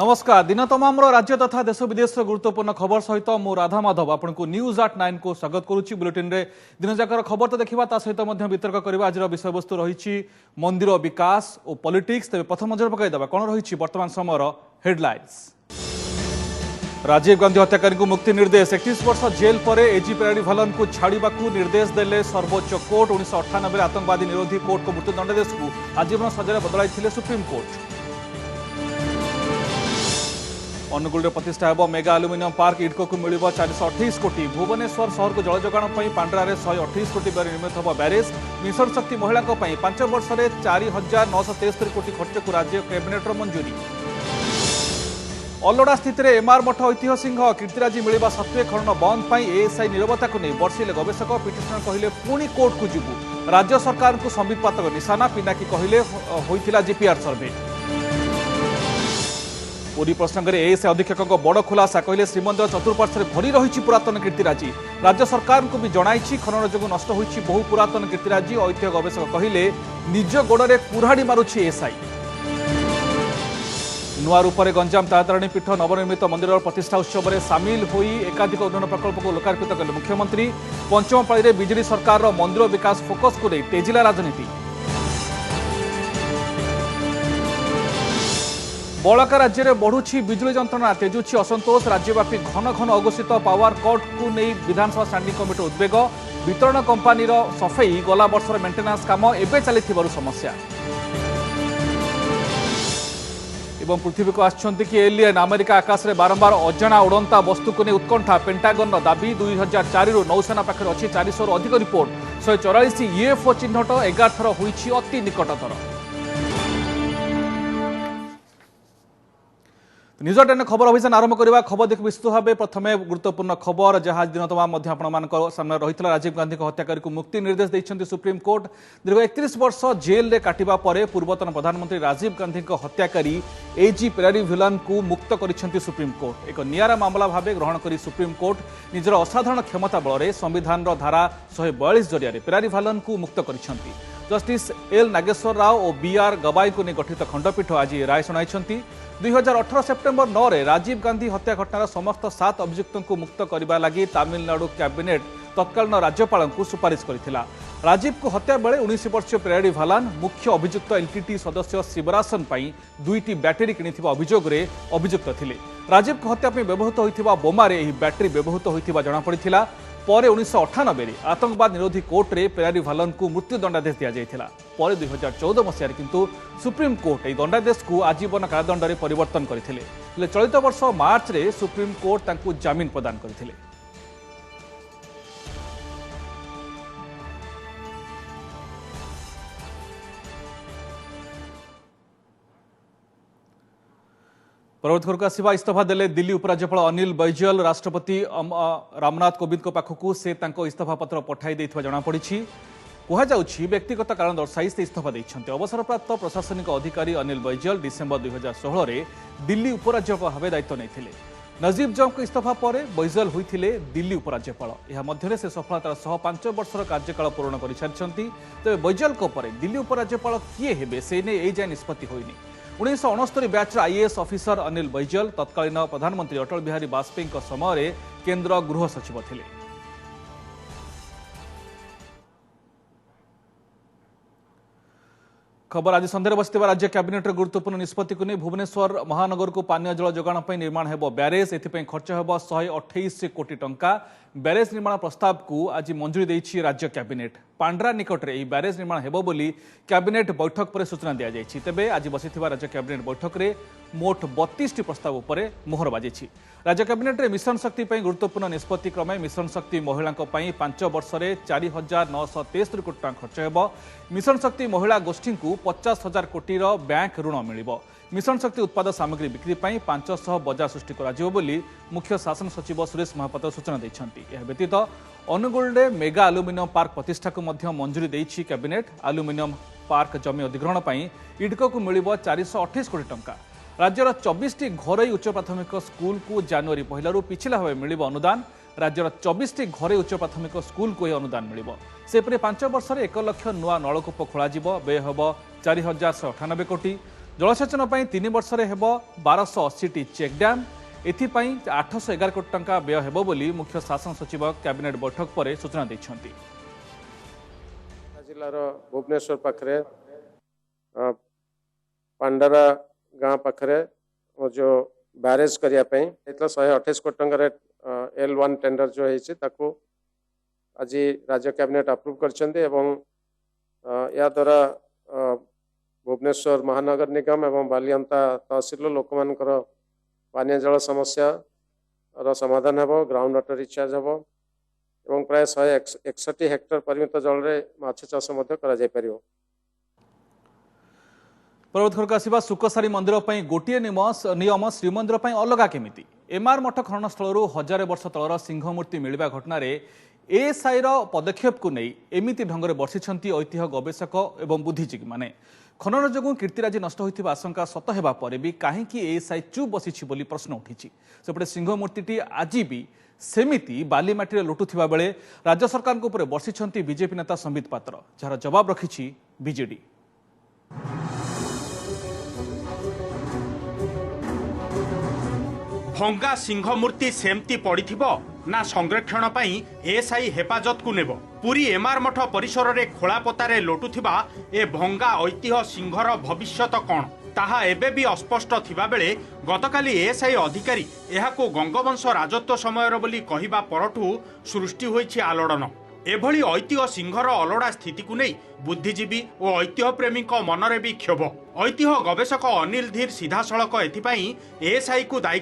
नमस्कार दिन तमाम राज्य तथा देश विदेश गुरुत्वपूर्ण खबर सहित मु राधा माधव आपको न्यूज आट 9 को स्वागत करुच्ची। बुलेटिन रे दिन जाकर खबर तो देखा ता सहित वितर्क करवा। आज विषय वस्तु रही मंदिर विकास और पॉलिटिक्स। तेज प्रथम नजर पकईदा कौन रही वर्तमान समय हेडलाइंस। राजीव गांधी हत्याकारी को मुक्ति निर्देश। 31 वर्ष जेल पर एजी पेराडी भलन को छाड़ा निर्देश देले सर्वोच्च कोर्ट। 1998 आतंकवादी निरोधी कोर्ट को मृत्युदंडादेश को आजीवन सजा बदलाई सुप्रीम कोर्ट। अनुगुल प्रतिष्ठा होब मेगा आलुमिनियम पार्क। इडको को मिल 428 कोटी। भुवनेश्वर सहर को जल जोगाण पांड्रा 128 कोटी व्यय निर्मित होब ब्यारेज। मिशन शक्ति महिला 5 वर्ष में 4973 कोटी खर्च को राज्य कैबिनेट मंजूरी। अलोड़ा स्थित एमआर मठ ऐतिह्य सिंह कीर्तिराजी मिलवा सत्वे खनन बंद पर एएसआई निरवता को नहीं बर्षिले गवेषक। पिटिशनर कहले पुणी कोर्ट को जीवु। राज्य सरकार को संबितपातक निशाना। पिनाकी कहले होइथिला जीपीआर सर्वे। पुरी प्रसंग में एएसआई अधीक्षक बड़ खुलासा। कहले श्रीमंदिर चतुर्पार्श्व भरी रही पुरातन कीर्तिराजी। राज्य सरकार को भी जणाई खनन जो नष्ट होती बहु पुरातन कीर्तिराजी। ऐतिह्य गवेषक कहले निज गोड़े कुराड़ी मारुछि एएसआई। नुआ रूप से गंजाम तारातारिणी पीठ नवनिर्मित मंदिर प्रतिष्ठा उत्सव में सामिल हो एकाधिक उन्नयन प्रकल्प को लोकार्पित कले मुख्यमंत्री। पंचम पाली बीजेडी सरकार मंदिर विकास फोकस को नहीं तेजिला राजनीति। बलका राज्य में बढ़ुछि बिजुली जंत्रणा। तेजुछि असंतोष। राज्यव्यापी घन घन अघोषित पावर कट को नहीं विधानसभा स्टैंडिंग कमिटी उद्वेग। वितरण कंपानी सफेई गला वर्षर मेंटेनांस काम एवं चली समस्या। एवं पृथ्वी को आछंती कि एलियन। अमेरिका आकाश में बारंबार अजाणा उड़ंता वस्तु को नहीं उत्कंठा। पेंटागन दाबी 2004 नौसेना पाखे अच्छी 400 अधिक रिपोर्ट। 144 यूएफओ चिन्हट 11 थर होइछि अति निकटतर। न्यूज 10 खबर अभियान आरंभ करवा। खबर देख विस्तृत भाव प्रथम गुरुत्वपूर्ण खबर जहां दिन तमाम सामने रही। राजीव गांधी हत्याकारी को मुक्ति निर्देश देते सुप्रीम कोर्ट। दीर्घ 31 वर्ष जेल रे काटिबा परे पूर्वतन प्रधानमंत्री राजीव गांधी हत्याकारी एजी पेराडी भिलन को मुक्त कर सुप्रीम कोर्ट। एक नियारा मामला भाव ग्रहण कर सुप्रीम कोर्ट निजर असाधारण क्षमता बल संविधान धारा 142 जरिया पेराडी भालन को मुक्त कर। जस्टिस एल नागेश्वर राव और बीआर गवाई को गठित खंडपीठ आज राय शुणाई। 2018 सेप्टेम्बर 9 रे राजीव गांधी हत्या घटनार समस्त 7 अभियुक्तों को मुक्त करने लगी तमिलनाडु कैबिनेट तत्कालीन राज्यपाल को सुपारिश करथिला। राजीव को हत्या बेले 19 वर्षीय पेराडी भालान मुख्य अभियुक्त एलटीटी सदस्य शिवरासन पर 2टी बैटेरी किनिथिबा अभियोग रे अभियुक्त थिले। राजीव को हत्या पे व्यवहृत होइथिबा बोमारे एही बैटेरी व्यवहृत होइथिबा जणा पड़िथिला। पर 1998 आतंकवाद निरोधी कोर्ट रे पेराडी भालन को मृत्युदंडादेश दिया जायथिला। पर 2014 मसीह किंतु सुप्रीम कोर्ट यह दंडादेश को आजीवन कारादंड में परिवर्तन करते। चलित वर्ष मार्च रे सुप्रीम कोर्ट तांकु जामिन प्रदान करथिले। परवर्ती खबर को आसवा। इस्तीफा देले दिल्ली उपराज्यपाल अनिल बैजल। राष्ट्रपति रामनाथ कोविंद पाखक से इस्तीफा पत्र पठाई देथिबा जणा पड़िछि। कहुछि व्यक्तिगत कारण दर्शाई से इस्तीफा देइछन्ते। अवसरप्राप्त प्रशासनिक अधिकारी अनिल बैजल डिसेम्बर 2016 रे दिल्ली उपराज्यपाल भाव दायित्व नहीं। नजीब जंग को इस्तीफा पर बैजल होइथिले दिल्ली उपराज्यपाल। यह मध्य से सफलतार सह 5 वर्षर कार्यकाल पूर्ण कर सारी। तेज बैजल दिल्ली उपराज्यपाल किए हेबे से ने ए जाय निष्पत्ति होइनी। 1969 batch IAS officer Anil Baijal तत्कालीन प्रधानमंत्री अटल बिहारी वाजपेयी समय केंद्र गृह सचिव थिले। खबर आज संध्यारे बसिथिबा राज्य कैबिनेट गुरुत्वपूर्ण निष्पत्ति को नहीं भुवनेश्वर महानगर को पानीय जल जोगाण पर निर्माण हेबो ब्यारेज। एथिपई खर्च हेबो 128 कोटी टंका। ब्यारेज निर्माण प्रस्ताव को आज मंजूरी देइछि राज्य कैबिनेट। पांड्रा निकट में ब्यारेज निर्माण हेबो बोली कैबिनेट बैठक पर सूचना दिया जायछि। तेबे आज बसिथिबा राज्य कैबिनेट बैठक में मोट 32टी प्रस्ताव उपर मोहर बाजिछि। राज्य कैबिनेट रे मिशन शक्ति पर गुरुत्वपूर्ण निष्पत्ति क्रमे मिशन शक्ति महिला 5 वर्ष में 4973 कोटी टंका खर्च हेबो। मिशन शक्ति महिला गोष्ठी को 50,000 कोटीर बैंक ऋण मिलिबो। मिशन शक्ति उत्पाद सामग्री बिक्री पर 500 बजार सृष्टि करा बोली मुख्य शासन सचिव सुरेश महापात्र सूचना दैछन्ति। यह व्यतीत अनुगुल मेगा आलुमिनियम पार्क प्रतिष्ठा को मध्य मंजूरी देइछि कैबिनेट। आलुमिनियम पार्क जमी अधिग्रहण पर इडको को मिल 428 कोटी टंका। राज्यर 24टी घरोई उच्च प्राथमिक स्कूल को जनवरी 1 पिछला भाव मिल अनुदान। राज्यर 24टी घरोई उच्च प्राथमिक स्कूल को यह अनुदान मिल। सेपरि 5 वर्ष में 1 लाख नुआ नलकूप खोल व्यय हम 4198 कोटी। जलसेचन 3 वर्ष में हेब 1280 चेक डैम एथिपाई 811 कोटी टंका व्यय हेब बोली मुख्य शासन सचिव कैबिनेट बैठक पर सूचना दैछन्ति। जिलार भुवनेश्वर पाखरे पांडारा गाँ पाखरे जो बैरेज करने 128 कोटी टंकार L1 टेंडर जो है आज राज्य कैबिनेट अप्रूव करछन्ते एवं या द्वारा भुवनेश्वर महानगर निगम एवं बालियंता तहसील लोक मानकर पानीय जल समस्या रो समाधान हेबो, ग्राउंड वाटर रिचार्ज हेबो एवं प्राय 161 हेक्टर परिमित जल रे माछ चाष मध्य करा जाय परियो। परवर्त खरक आसवा सुकसारी मंदिर गोटे नियम श्रीमंदिर अलग केमिति एमआर मठ खनन स्थल 1000 वर्ष तलर सिंह मूर्ति मिलवा घटन एएसआई पदक्षेप को नहीं एमिति ढंग बर्षिंट ऐतिह्य गवेषक एवं बुद्धिजीवी माने खनन जो कीर्तिराजी नष्ट होता आशंका सत होगा पर भी कहीं एएसआई चुप बसी बोली प्रश्न उठी सेपटे सिंह मूर्ति आज भी सेमिति बालीमाटी लुटुवा बेले राज्य सरकार बर्षिंट बीजेपी नेता संबित पात्र जार जवाब रखी बीजेडी। भंगा सिंह मूर्ति सेमती पड़िथिबो ना संरक्षण पई एएसआई हेफाजत को नेब। पुरी एमआर मठ परिसर रे खोलापतारे लोटुथिबा ए भंगा ऐतिह्य सिंहर भविष्यत कौन ताहा एबे भी अस्पष्ट थिबा बेले गतकाली एएसआई अधिकारी एहाको गंगवंश राजत्व समयर बोली कहिबा परठू सृष्टि होईछि आलोड़न। एभली ऐतिह्य सिंहर अलड़ा स्थिति को नहीं बुद्धिजीवी और ऐतिह्य प्रेमी मनरे भी क्षोभ। ऐतिह्य गवेषक अनिल धीर सीधासलख एथिपाई एएसआई को दायी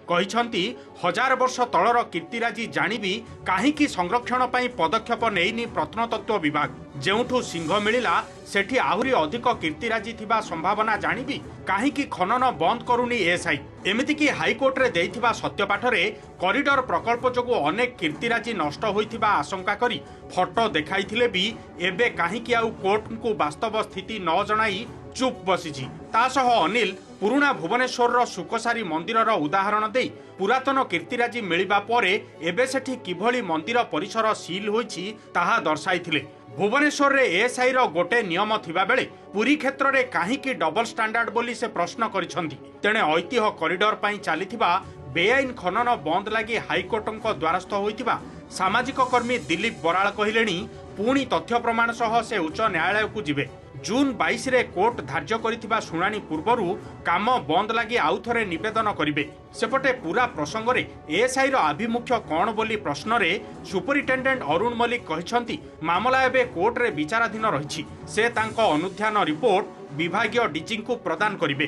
कहिछन्ति 1000 वर्ष तलर कीर्तिराजी जानिबी काहींकि संरक्षण पई पदक्षेप नेइनी प्रत्नतत्व विभाग जेउठू सिंह मिलिला सेठी आहुरी अधिक कीर्तिराजी थिबा संभावना जानिबी काहींकि खनन बंद करूनी एएसआई। एमिति कि हाईकोर्ट रे देइथिबा सत्यपाठरे कॉरिडोर प्रकल्प जोगु अनेक कीर्तिराजी नष्ट होइथिबा आशंका करी फोटो देखाइथिले भी एबे काहींकि आउ कोर्ट को वास्तव स्थिति न जणाई चुप बसीछि। तासह अनिल पुरुणा भुवनेश्वर सुकसारी मंदिर उदाहरण दे पुरातन कीर्तिराजी मिलिबा परे एबे सेठी किभली मंदिर परिसर सील होईछि ताहा दर्शाइथिले। भुवनेश्वर रे एएसआई रो गोटे नियम थिबा बेले पुरी क्षेत्र रे काहींकि डबल स्टैंडर्ड बोली से प्रश्न करिसंती। तेणे ऐतिह्य कॉरिडोर पई चलीथिबा बेआईन खनन बंद लागि हाईकोर्टक द्वारस्थ होइथिबा सामाजिक कर्मी दिलीप बराल कहिलेनी पुणी तथ्य प्रमाण सह से उच्च न्यायालय को जिबे। जून 22 रे कोर्ट धार्य करिथिबा शुणानी पूर्वरु काम बंद लागि आउ थरे निवेदन करिवे। सेपटे पूरा प्रसंग रे एएसआई रो आभिमुख्य कोन बोली प्रश्न रे सुपरिटेंडेंट अरुण मलिक कहिसंती मामला एबे कोर्ट रे विचाराधीन रहिछि। से तांको अनुध्यान रिपोर्ट विभागीय डीजी को प्रदान करिवे।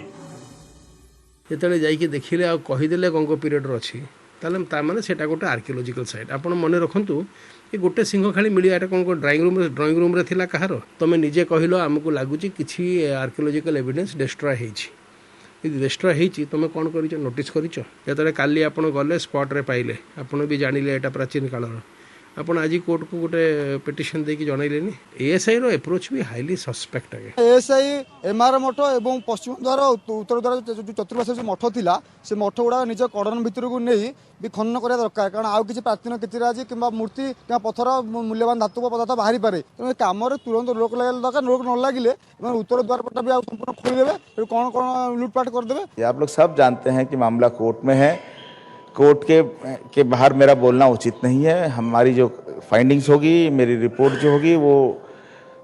जेतले जाई के देखिले आ कहिदेले गंगो पीरियड रो अछि ताले ता माने सेटा गोटे आर्कियोलॉजिकल साइट आपण मने रखंतु ये गोटे सिंह खाली मिलिया एटा कोन ड्राइंग रूम रे थिला कहार तमे निजे कहिलो हमकु लागुची किछि आर्कियोलॉजिकल एविडेंस डिस्ट्रॉय हेछि। यदि डिस्ट्रॉय हेछि तमे कोन करिछ नोटिस करिछ जेतले काली आपण गले स्पॉट रे पाइले आपण भी जानिले एटा प्राचीन कालर आपण आज कोर्ट को गोटे पिटिशन देकी जनैलेनी। एएसआई रो अप्रोच भी हाईली सस्पेक्ट है। एएसआई एमआर मठ एवं पश्चिम द्वार उत्तर द्वार जो चतुर्पार्श्व जो मठ थिला से मठ गुड़ा निज कड़न भितर को नहीं भी खनन करा दरकार कारण आउ किसी प्राचीन कीर्तिराजी किंबा मूर्ति कि पत्थर मूल्यवान धातु पदार्थ बाहरी पारे तेणु काम तुरंत रोक लगे दरकार रोक न लगे उत्तर द्वार पटा भी संपूर्ण खोलीदेवे कौन कौन लूटपाट करदे। आप लोग सब जानते हैं कि मामला कोर्ट में है। कोर्ट के बाहर मेरा बोलना उचित नहीं है। हमारी जो फाइंडिंग्स होगी मेरी रिपोर्ट जो होगी वो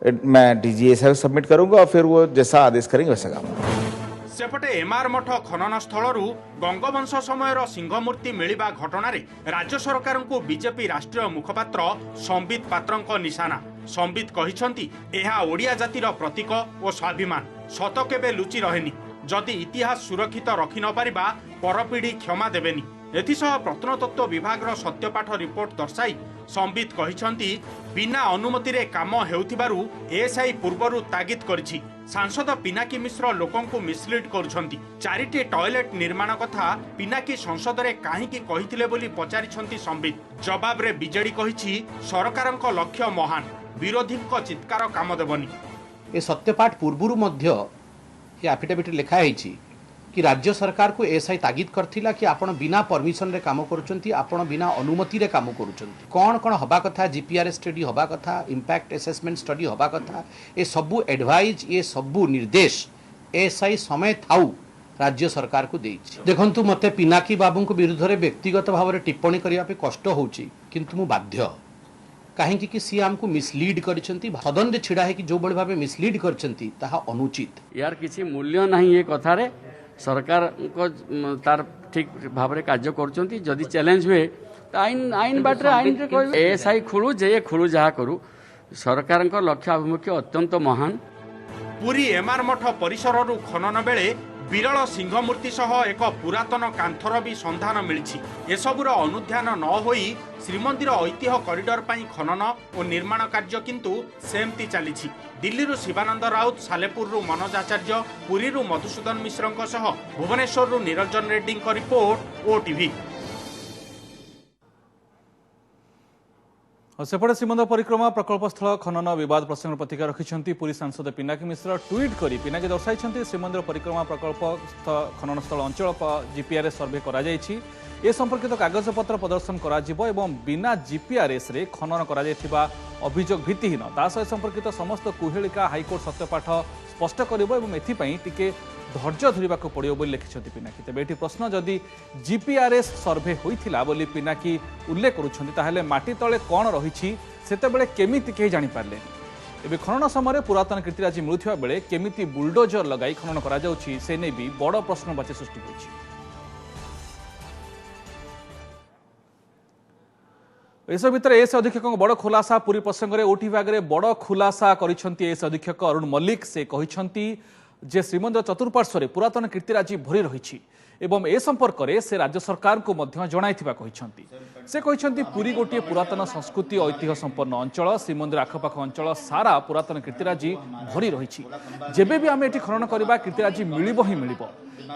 मैं डीजीएसआई को सबमिट करूंगा और फिर वो जैसा आदेश करेंगे वैसा काम। सेपटे एमआर मठ खनन स्थल गंगवंश समय सिंह मूर्ति मिलिबा घटना रे राज्य सरकार को बीजेपी राष्ट्रीय मुखपात्र संबित पात्र निशाना। संबित कहिसंती एहा ओडिया जातिर प्रतीक और स्वाभिमान सत केबे लुचि रहेनी। जदि इतिहास सुरक्षित रखि न पारिबा परपीढ़ी क्षमा देबेनी। एथिसह प्रत्नतत्व विभाग सत्यपाठ रिपोर्ट दर्शाई संबित कहिसंती बिना अनुमति रे काम हेउथिबारु एएसआई पूर्वरु तागिद करिछि। सांसद पिनाकी मिश्र लोकंकु मिसलीड करुछंती। 4टी टॉयलेट निर्माण कथा पिनाकी संसद रे काहीकि कहिथिले बोली पचारिछंती संबित। जवाब रे बीजेडी कहिछि सरकारक लक्ष्य महान विरोधीक चित्कार काम देबनी। ए सत्यपाठ पूर्वरु मध्य ये एफिडेविट लिखा है कि राज्य सरकार को एएसआई तागिद करथिला कि आपण बिना परमिशन रे काम करूचंती आपण बिना अनुमति रे काम करूचंती कौन कौन हबा कथा जीपीआरएस स्टडी हबा कथा इंपैक्ट असेसमेंट स्टडी हबा कथा ए सबु एडवाइज ये सबु निर्देश एएसआई समय थाऊ राज्य सरकार को देइछि। देखंतु मते पिनाकी बाबू को विरुद्ध रे व्यक्तिगत भाव में टिप्पणी करिया पे कष्ट होउछि, किंतु मु बाध्य कहीं कि सी आमको मिसलीड करछंती, सदन रे छिड़ा है कि जो बड़े भाव मिसलीड करछंती ताहा अनुचित। यार किसी मूल्य नहीं ये कथार सरकार को तार ठीक भाव में कार्य करछंती। जदि चैलेंज हुए तो आईन बाटे आईन रे कहबे एएसआई खुलू जे खुलू जहा करू, सरकार को लक्ष्य अभिमुख्य अत्यंत महान। पुरी एमआर मठ परिसर खनन बेले विरल सिंहमूर्ति सह एक पुरातन कांथर भी संधान मिली। एसबुर अनुध्यान न होई श्रीमंदिर ऐतिह्य कॉरिडोर पाई खनन और निर्माण कार्य किंतु सेमती चली। दिल्ली शिवानंद राउत, सालेपुर मनोज आचार्य, पुरी मधुसूदन मिश्र सह भुवनेश्वर निरंजन रेड्डी रिपोर्ट ओटीवी। सेपटे श्रीमंदिर परिक्रमा प्रकल्प स्थल खनन विवाद प्रसंग प्रतिक्रिया रखिंट पुरी सांसद पिनाकी मिश्र ट्वीट कर पिनाकी दर्शाई श्रीमंदिर परिक्रमा प्रकल्प खनन स्थल अंचल जीपीआरएस सर्वे कर संपर्कित कागजपत्र प्रदर्शन कर बिना जीपीआरएस रे खनन कर अभियोग भित्तिहीन सहित संपर्कित समस्त कुहेलिका हाइकोर्ट सत्यपाठ स्पष्ट कर धैर्य धरवा पड़ो बोली लिखिं पिनाकी। तेज ये प्रश्न जदि जीपीआरएस सर्वे होता बोली पिनाकी उल्लेख करुँच माटी तले कौन रही सेतेबेले केमिति केही जानी पारले। एबे खनन समय पुरातन कीर्तिराजी मिलुथिबा बेले केमिति बुलडोजर लगाई खनन करा जाउछि से नै भी बड़ प्रश्नवाची सृष्टि होइछि। एस भितर एस अधीक्षक बड़ खुलासा पुरी प्रसंग में ओटीवी आगे बड़ खुलासा करिसेंती एस अधीक्षक अरुण मल्लिक। से कहिसेंती जे श्रीमंदिर चतुर्पार्श्व पुरातन कीर्तिराजी भरी रही एवं ए संपर्क में से राज्य सरकार को जणाइथिबा कहिसेंती। से कहिसेंती पुरी गोटे पुरातन संस्कृति ऐतिह्य संपन्न अंचल, श्रीमंदिर आखपाख अंचल सारा पुरातन कीर्तिराजी भरी रही। जेबे भी आमे एठी खनन करबा कीर्तिराजी मिलिबो ही मिलिबो,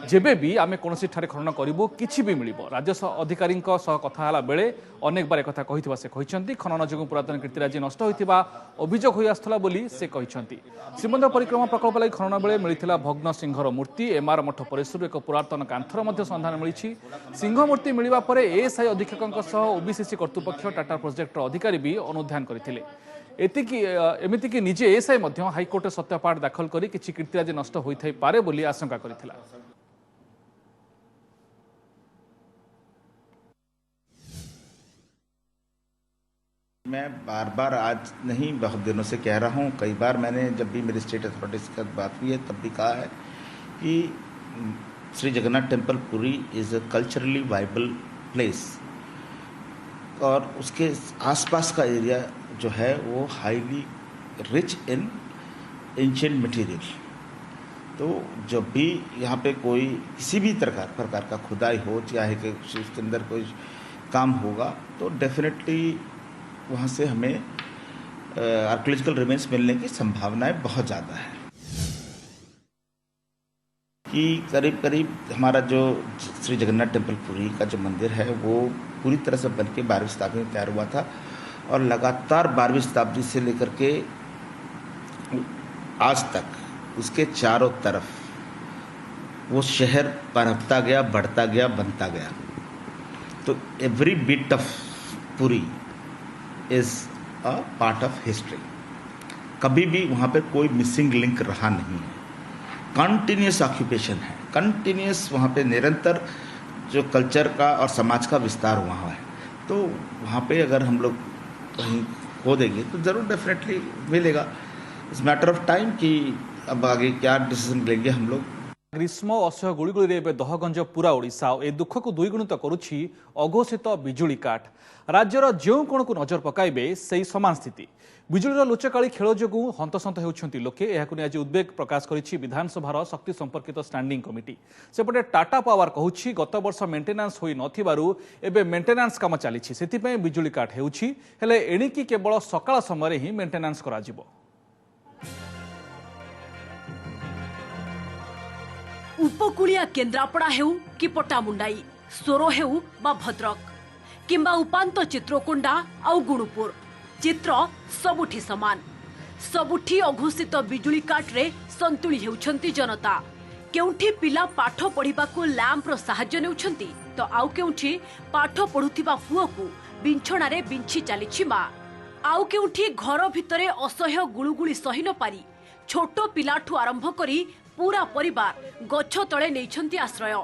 जेबे भी आमे कोनोसी ठारे खनन करिबो किछि भी मिलिबो। राज्य अधिकारी सह कथा होला बेले अनेक बार कथा कहिथिबा से कहिसेंती। खनन जोगु पुरातन कीर्तिराजी नष्ट होइथिबा अभियोग होई आस्थला बोली से कहिसेंती। श्रीमंदिर परिक्रमा प्रकल्प लागि खनन बेले मिलिथिला भग्न सिंहर मूर्ति, एमआर मठ परिसर एक पुरातन कांथर मध्य संधान मिली। सिंह मूर्ति मिलिबा परे एएसआई अधीक्षक सह ओबीसीसी कर्तृपक्ष टाटा प्रोजेक्टर अधिकारी भी अनुध्यान करथिले। एमिति कि निजे एएसआई हाइकोर्ट सत्यापाठ दाखल करी किछि कीर्तिराजी नष्ट होइथाइ पारे बोली आशंका करथिला। मैं बार बार आज नहीं बहुत दिनों से कह रहा हूँ, कई बार मैंने जब भी मेरी स्टेट अथॉरिटीज़ की बात हुई है तब भी कहा है कि Shri Jagannath temple Puri is a culturally viable place और उसके आसपास का एरिया जो है वो highly rich in ancient material. तो जब भी यहाँ पे कोई किसी भी प्रकार का खुदाई हो, चाहे कि उसके अंदर कोई काम होगा तो डेफिनेटली वहाँ से हमें आर्कियोलॉजिकल रिमेन्स मिलने की संभावनाएं बहुत ज़्यादा है। कि करीब करीब हमारा जो श्री जगन्नाथ टेम्पल पुरी का जो मंदिर है वो पूरी तरह से बन के 12वीं शताब्दी में तैयार हुआ था और लगातार 12वीं शताब्दी से लेकर के आज तक उसके चारों तरफ वो शहर पनपता गया, बढ़ता गया, बनता गया। तो every bit of Puri is a part of history. कभी भी वहाँ पे कोई मिसिंग लिंक रहा नहीं है। कंटिन्यूस ऑक्यूपेशन है, कंटिन्यूस वहाँ पे निरंतर जो कल्चर का और समाज का विस्तार हुआ है। तो वहाँ पे अगर हम लोग कहीं खो देंगे तो ज़रूर डेफिनेटली मिलेगा। इट्स मैटर ऑफ टाइम कि अब आगे क्या डिसीजन लेंगे हम लोग। ग्रीष्म असह्य गुड़गुड़ी एवं दहगंज पूरा ओडिशा ए दुख को द्विगुणित करुछि अघोषित बिजुली काट। राज्यर जो कोण को नजर पकाइबे से समान स्थिति। बिजुलीर लुचकाली खेल जो हंतसंत होउछंती लोके। एहाकु नै आज उद्वेग प्रकाश करिछि विधानसभार शक्ति संपर्कित स्टैंडिंग कमिटी। सेपटे टाटा पावर कहूछि गत वर्ष मेंटेनांस होई नथिबारु एबे मेंटेनांस काम चलिछि, सेथिपय बिजुली काट हेउछि, हेले एणिकी केवल सकाळ समय ही मेंटेनांस करा जिवो। उपकूलिया केन्द्रापड़ा हेउ कि पट्टामुंडाई, सोरो हेउ बा भद्रक किंबा उपांत चित्रकोंडा आउ गुणुपुर, चित्र सबुठी समान। सबुठी अघोषित बिजुली काट्रे संतुली हेउछंती जनता। केउठी पिला पाठ पढ़िबाकू लैंपर साहाय्य नेउछंती तो आउ केउठी पाठ पढ़ुथिबा पुओकू बिंछणारे बिंछी चालिछि मा। आउ केउठी घर भितरे असह्य गुळुगुळी सही न पारी छोटो पिलाठू आरंभ करी पूरा परिवार गछ तले नेइछंती आश्रय।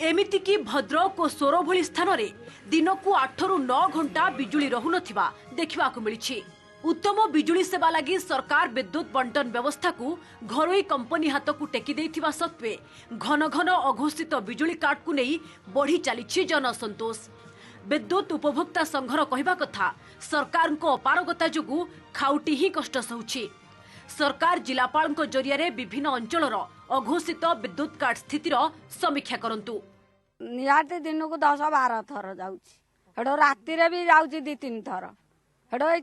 एमिति कि भद्रक और सोर भली स्थान रे दिनकू 8 रु 9 घंटा बिजुली रहुनथिबा देखिबाकू मिलिछि। उत्तम बिजुली सेवा लगी सरकार विद्युत बंटन व्यवस्था को घरोई कंपनी हाथ को टेकी देथिबा सत्वे घन घन अघोषित बिजुली काट को नहीं बढ़ी चली जनसंतोष। विद्युत उपभोक्ता संघर कहवा कथा सरकार को अपारगता जोगु खाउटी ही कष्ट सहुछि। सरकार जिलापाल जरिया विभिन्न अंचल अघोषित विद्युत काट स्थितिर समीक्षा करंतु। निहाती दिन को 10-12 थर जाऊँ राति भी जाऊँ 2-3 थर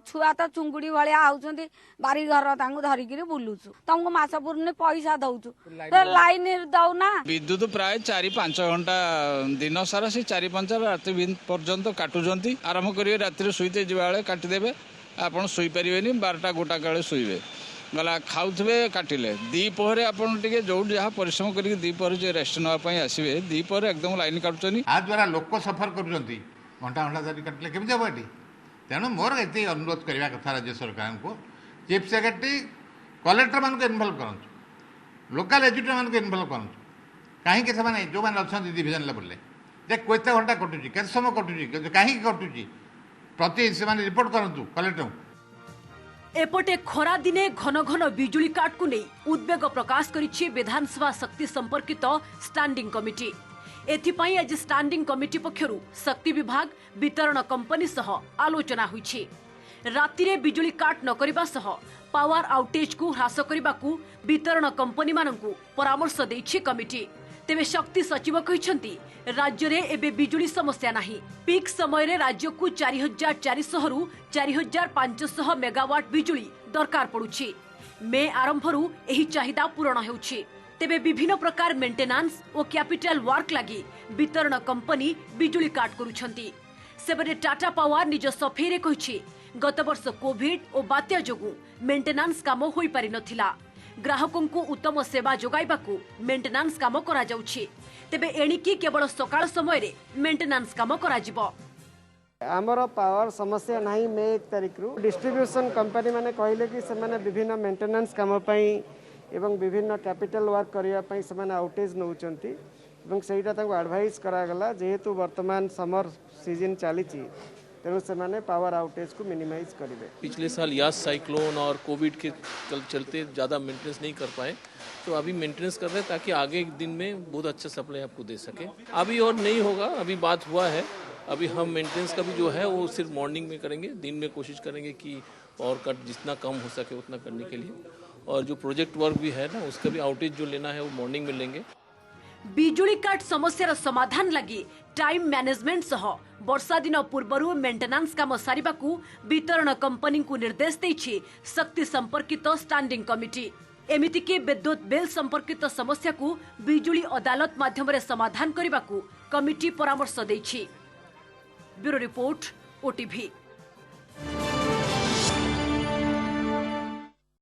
छुआ तो चुंगुड़ी भाया आउଛନ୍ତି बारी घर धरिकी बुलुचु तुमको मास पूर्णे पैसा दौचु लाइन दौना। विद्युत प्राय 4-5 घंटा दिन सारा से 4-5 राति पर्यंत काटुंट आरंभ करेंगे राति शुईते जाए काटिदेवे आपड़ शुईपारे 12टा-1टा काले शुईबे गला खाऊे काटिले दीपहर आपे जो जहाँ परिश्रम कर दीपहर जो रेस्ट नापी आसवे दीपहर एकदम लाइन काटुनी आ द्वारा लोक सफर कर घंटा घंटा धरी काटिले केमी जाब ये तेणु मोर ये अनुरोध करने कथा राज्य सरकार को चीफ सेक्रेटरी कलेक्टर मान इनवल्व करूँ लोकाल एजुकेटर मान इनवल्व करूँ कहीं जो मैंने अच्छा डिविजन लेवल जे केते घंटा कटुची के समय कटुची कहीं कटुची प्रति से रिपोर्ट करूँ कलेक्टर। एपटे खरा दिने घन घन बिजुली काट को नहीं उद्वेग प्रकाश करिछि विधानसभा शक्ति संपर्कित स्टैंडिंग कमिटी। एथिपाई आज स्टैंडिंग कमिटी पक्षरु शक्ति विभाग वितरण कंपनी सह आलोचना हुईछि। रातिरे बिजुली काट न करिबा सह पावर आउटेज को ह्रास करिबाकू वितरण कंपनी मानकू परामर्श दैछि कमिटी। तेबे शक्ति सचिव कहिसंती राज्य रे एबे बिजुली समस्या नाही। पीक समय रे राज्य को 4400 रु 4500 मेगावाट बिजुली दरकार पड़ुछि। मे आरंभरू एही चाहिदा पूरण हेउछि। तेबे विभिन्न प्रकार मेंटेनेंस और कैपिटल वर्क लगी वितरण कंपनी बिजुली काट करुछंती। सेबरे टाटा पावर निज सफेई रे कहिछि गत वर्ष कोविड और बात्या जोगु मेंटेनेंस काम होई पारि नथिला। ग्राहकों को उत्तम सेवा जोगाइबाकू मेंटेनेंस काम करा जाउछि। तेबे एणिकी केवल सकाळ समय रे मेंटेनेंस काम करा जिवो। आमर पावर समस्या नहीं। मे 1 तारिख रु डिस्ट्रीब्यूशन कंपनी माने कहले कि से माने विभिन्न मेंटेनेंस काम पई एवं विभिन्न कैपिटल वर्क करने से आउटेज नौकरी से एडवाइस करागला जेहेतु वर्तमान समर सीजन चली तेणु से पावर आउटेज को मिनिमाइज करेंगे। पिछले साल यास साइक्लोन और कोविड के चलते ज़्यादा मेंटेनेंस नहीं कर पाए तो अभी मेंटेनेंस कर रहे हैं ताकि आगे दिन में बहुत अच्छा सप्लाई आपको दे सके। अभी और नहीं होगा, अभी बात हुआ है। अभी हम मेंटेनेंस का भी जो है वो सिर्फ मॉर्निंग में करेंगे, दिन में कोशिश करेंगे कि और कट जितना कम हो सके उतना करने के लिए। और जो प्रोजेक्ट वर्क भी है ना उसका भी आउटेज जो लेना है वो मॉर्निंग में लेंगे। बिजुली काट समस्यार समाधान लगी टाइम मैनेजमेंट सह वर्षा दिन पूर्व मेंटेनेंस काम सारिबाकू वितरण कंपनी को निर्देश देछि शक्ति संपर्कित स्टैंडिंग कमिटी। एमिति कि विद्युत बिल संपर्कित समस्या को बिजुली अदालत माध्यम रे समाधान करिबाकू कमिटी परामर्श देछि। Bureau report OTV.